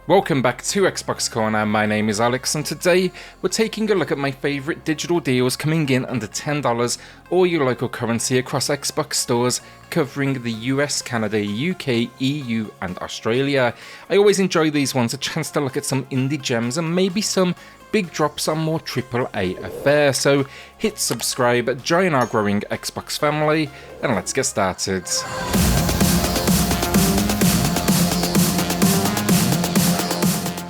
Welcome back to Xbox Corner. My name is Alex and today we're taking a look at my favourite digital deals coming in under $10 or your local currency across Xbox stores covering the US, Canada, UK, EU and Australia. I always enjoy these ones, a chance to look at some indie gems and maybe some big drops on more AAA affair. So hit subscribe, join our growing Xbox family and let's get started.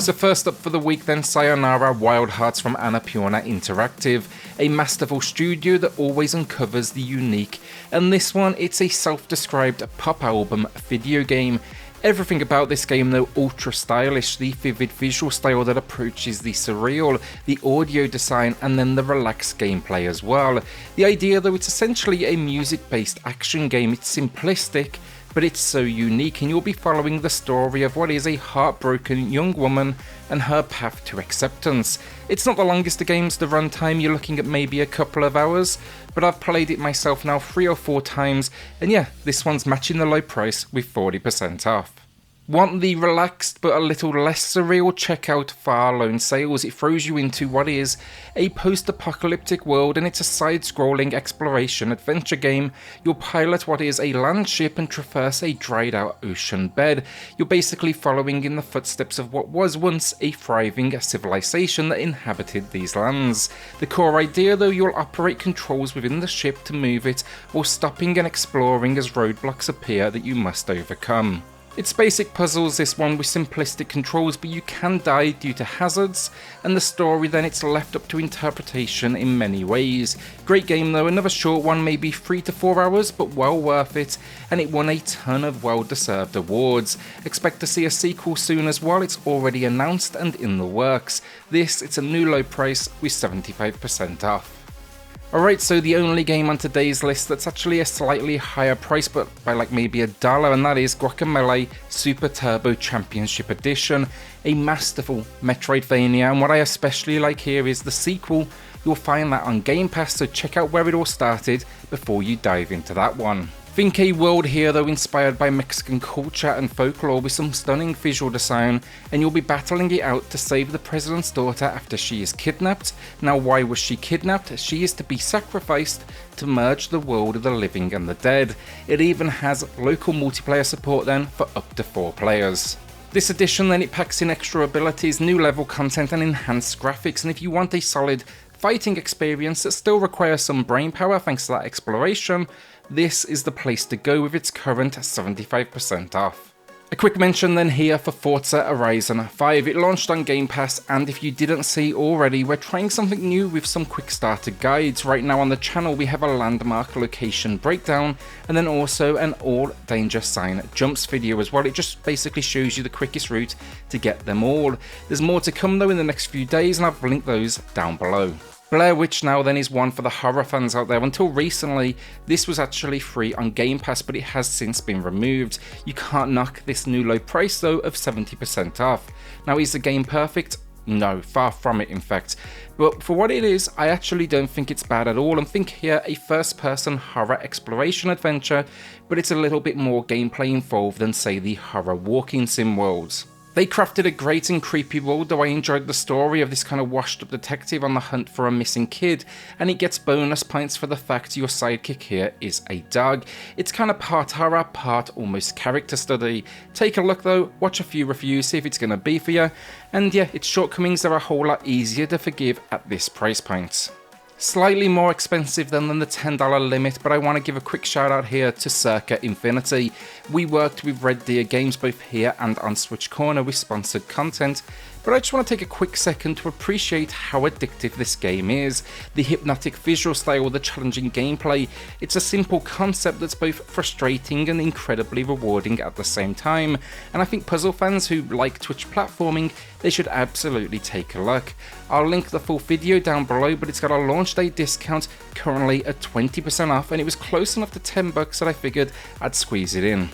So first up for the week then, Sayonara Wild Hearts from Annapurna Interactive, a masterful studio that always uncovers the unique, and this one it's a self-described pop album video game. Everything about this game though ultra stylish, the vivid visual style that approaches the surreal, the audio design and then the relaxed gameplay as well. The idea though, it's essentially a music based action game. It's simplistic but it's so unique and you'll be following the story of what is a heartbroken young woman and her path to acceptance. It's not the longest of games, the runtime you're looking at maybe a couple of hours, but I've played it myself now 3 or 4 times and yeah, this one's matching the low price with 40% off. Want the relaxed but a little less surreal? Check out Far Lone Sails. It throws you into what is a post-apocalyptic world and it's a side-scrolling exploration adventure game. You'll pilot what is a land ship and traverse a dried out ocean bed. You're basically following in the footsteps of what was once a thriving civilization that inhabited these lands. The core idea though, you'll operate controls within the ship to move it while stopping and exploring as roadblocks appear that you must overcome. It's basic puzzles this one with simplistic controls, but you can die due to hazards, and the story then it's left up to interpretation in many ways. Great game though, another short one, maybe 3 to 4 hours, but well worth it, and it won a ton of well deserved awards. Expect to see a sequel soon as well, it's already announced and in the works. This, it's a new low price with 75% off. Alright, so the only game on today's list that's actually a slightly higher price, but by like maybe $1, and that is Guacamelee Super Turbo Championship Edition, a masterful Metroidvania, and what I especially like here is the sequel. You'll find that on Game Pass, so check out where it all started before you dive into that one. Think a world here though inspired by Mexican culture and folklore with some stunning visual design, and you'll be battling it out to save the president's daughter after she is kidnapped. Now why was she kidnapped? She is to be sacrificed to merge the world of the living and the dead. It even has local multiplayer support then for up to 4 players. This edition then it packs in extra abilities, new level content and enhanced graphics, and if you want a solid fighting experience that still requires some brain power thanks to that exploration, this is the place to go with its current 75% off. A quick mention then here for Forza Horizon 5. It launched on Game Pass, and if you didn't see already, we're trying something new with some quick starter guides. Right now on the channel we have a landmark location breakdown and then also an all danger sign jumps video as well. It just basically shows you the quickest route to get them all. There's more to come though in the next few days and I've linked those down below. Blair Witch now then is one for the horror fans out there. Until recently, this was actually free on Game Pass, but it has since been removed. You can't knock this new low price though of 70% off. Now is the game perfect? No, far from it in fact. But for what it is, I actually don't think it's bad at all. And think here a first-person horror exploration adventure, but it's a little bit more gameplay involved than say the horror walking sim worlds. They crafted a great and creepy world, though I enjoyed the story of this kind of washed up detective on the hunt for a missing kid, and it gets bonus points for the fact your sidekick here is a dog. It's kind of part horror, part almost character study. Take a look though, watch a few reviews, see if it's going to be for you, and yeah, its shortcomings are a whole lot easier to forgive at this price point. Slightly more expensive than the $10 limit, but I want to give a quick shout out here to Circa Infinity. We worked with Red Deer Games both here and on SwitchCorner with sponsored content, but I just want to take a quick second to appreciate how addictive this game is. The hypnotic visual style, the challenging gameplay, it's a simple concept that's both frustrating and incredibly rewarding at the same time, and I think puzzle fans who like Twitch platforming, they should absolutely take a look. I'll link the full video down below, but it's got a launch day discount currently at 20% off, and it was close enough to $10 that I figured I'd squeeze it in.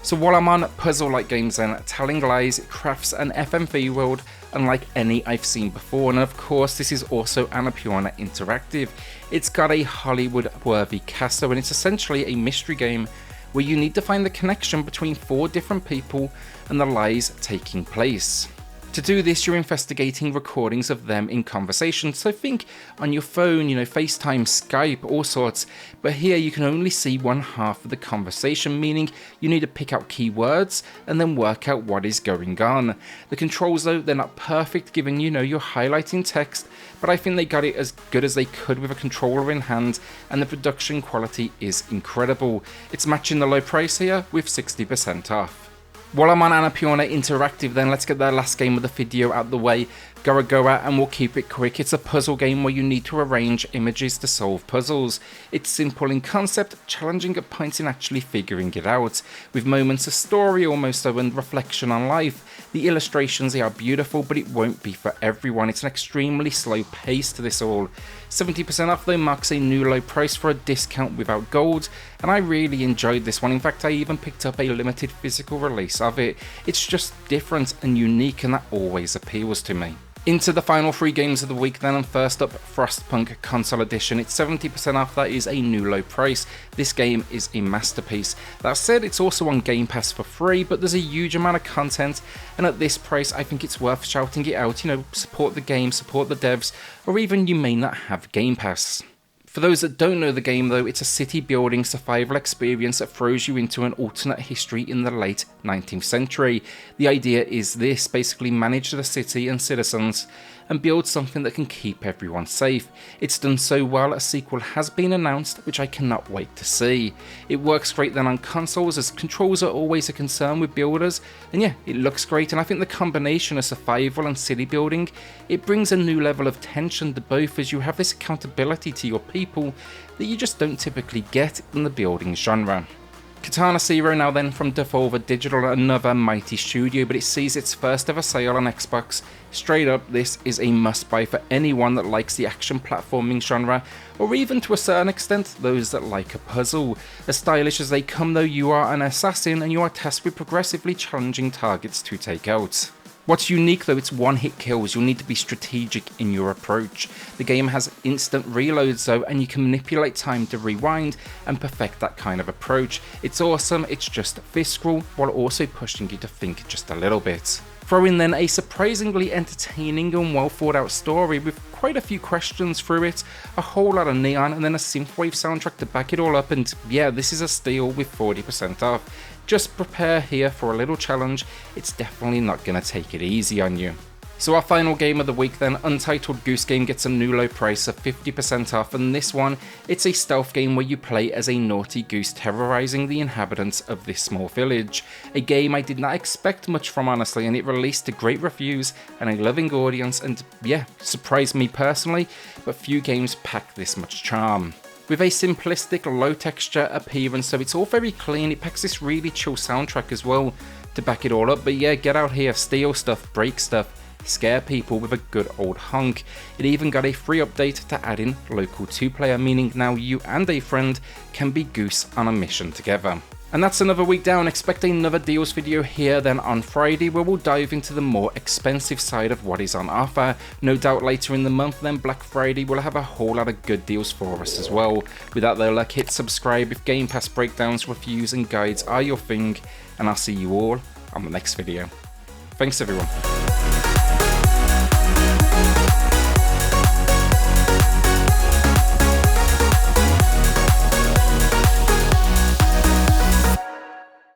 So while I'm on puzzle-like games then, Telling Lies crafts an FMV world unlike any I've seen before, and of course this is also Annapurna Interactive. It's got a Hollywood-worthy cast, and it's essentially a mystery game where you need to find the connection between 4 different people and the lies taking place. To do this, you're investigating recordings of them in conversation, so think on your phone, FaceTime, Skype, all sorts, but here you can only see one half of the conversation, meaning you need to pick out keywords and then work out what is going on. The controls though, they're not perfect given you're highlighting text, but I think they got it as good as they could with a controller in hand, and the production quality is incredible. It's matching the low price here with 60% off. While I'm on Annapurna Interactive then, let's get the last game of the video out the way, Gorogoa, and we'll keep it quick. It's a puzzle game where you need to arrange images to solve puzzles. It's simple in concept, challenging at points in actually figuring it out, with moments of story almost so and reflection on life. The illustrations, they are beautiful, but it won't be for everyone. It's an extremely slow pace to this all. 70% off though marks a new low price for a discount without gold, and I really enjoyed this one. In fact, I even picked up a limited physical release of it. It's just different and unique, and that always appeals to me. Into the final 3 games of the week then, and first up, Frostpunk Console Edition. It's 70% off, that is a new low price. This game is a masterpiece. That said, it's also on Game Pass for free, but there's a huge amount of content, and at this price I think it's worth shouting it out, support the game, support the devs, or even you may not have Game Pass. For those that don't know the game though, it's a city building survival experience that throws you into an alternate history in the late 19th century. The idea is this: basically manage the city and citizens and build something that can keep everyone safe. It's done so well, a sequel has been announced, which I cannot wait to see. It works great then on consoles, as controls are always a concern with builders, and yeah, it looks great, and I think the combination of survival and city building, it brings a new level of tension to both, as you have this accountability to your people that you just don't typically get in the building genre. Katana Zero now then from Devolver Digital, another mighty studio, but it sees its first ever sale on Xbox. Straight up, this is a must buy for anyone that likes the action platforming genre, or even to a certain extent those that like a puzzle. As stylish as they come though, you are an assassin and you are tasked with progressively challenging targets to take out. What's unique though, it's one-hit kills. You'll need to be strategic in your approach. The game has instant reloads though, and you can manipulate time to rewind and perfect that kind of approach. It's awesome, it's just visceral, while also pushing you to think just a little bit. Throw in then a surprisingly entertaining and well thought out story with quite a few questions through it, a whole lot of neon, and then a synthwave soundtrack to back it all up, and yeah, this is a steal with 40% off. Just prepare here for a little challenge, it's definitely not going to take it easy on you. So our final game of the week then, Untitled Goose game, gets a new low price of 50% off, and this one, it's a stealth game where you play as a naughty goose terrorizing the inhabitants of this small village. A game I did not expect much from honestly, and it released to great reviews and a loving audience, and yeah, surprised me personally, but few games pack this much charm. With a simplistic, low texture appearance, so it's all very clean. It packs this really chill soundtrack as well to back it all up, but yeah, get out here, steal stuff, break stuff, scare people with a good old honk. It even got a free update to add in local 2-player, meaning now you and a friend can be Goose on a mission together. And that's another week down. Expect another deals video here then on Friday, where we'll dive into the more expensive side of what is on offer. No doubt later in the month then, Black Friday, will have a whole lot of good deals for us as well. With that though, like, hit subscribe if Game Pass breakdowns, reviews and guides are your thing, and I'll see you all on the next video. Thanks everyone.